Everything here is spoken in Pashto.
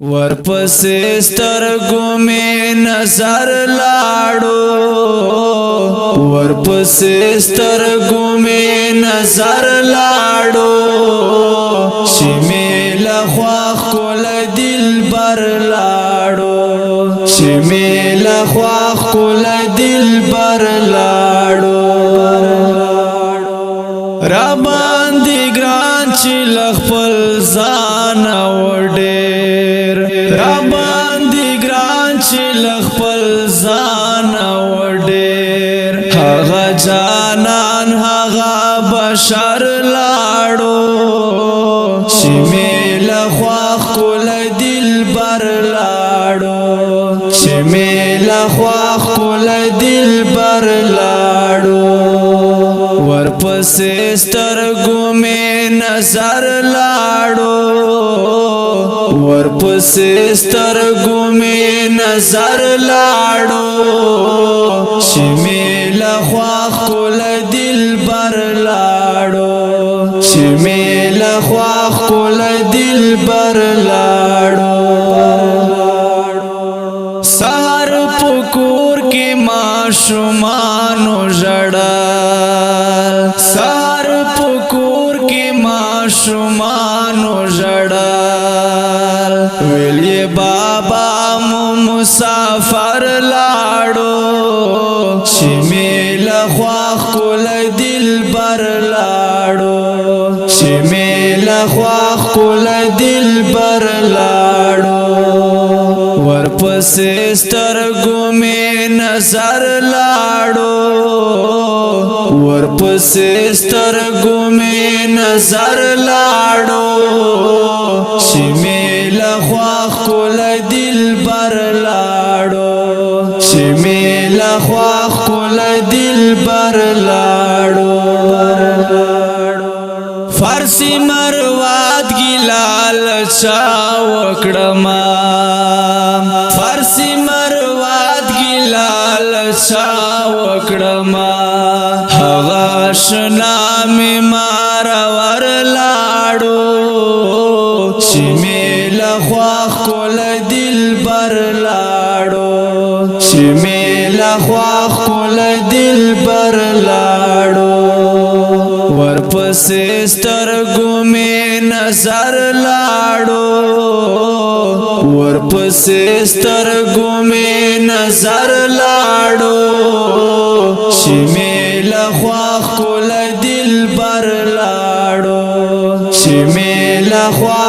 ورپسې سترګو مې نظر لاړو ورپسې سترګو مې نظر لاړو چې مې لخوا خپل دلبر لاړو چې مې لخوا خپل دلبر لاړو را باندې ګران چې خپل ځان وډېر را باندې ګران چې خپل ځان وډېر هغه جانان هغه بشر لاړو چې مې لخوا خپل دلبر لاړو چې مې لخوا خپل دلبر لاړو ورپسې سترګو مې نظر لاړو ورپسې سترګو مې نظر لاړو چې مې لخوا خپل دلبر لاړو چې مې لخوا خپل دلبر لاړو سحر په کور کې ماشومانو ژړل سحر په کور کې ماشومانو ژړل ویلې بابا مو مسافر لاړو چې مې لخوا خپل دلبر لاړو چې مې لخوا خپل دلبر لاړو ورپسې سترګو مې نظر لاړو ورپسې سترګو مې نظر لاړو چې مې لخوا خپل دلبر لاړو چې مې لخوا خپل دلبر لاړو فارسی مروات ګلال چا وکړما فارسی مروات ګلال چا وکړما هغه شنا مې مار ور لاړو چې مې لخوا خپل دلبر لاړو چې مې لخوا خپل دلبر لاړو ورپسې سترګو مې نظر لاړو ورپسې سترګو مې نظر لاړو چې مې لخوا خپل دلبر لاړو چې مې لخوا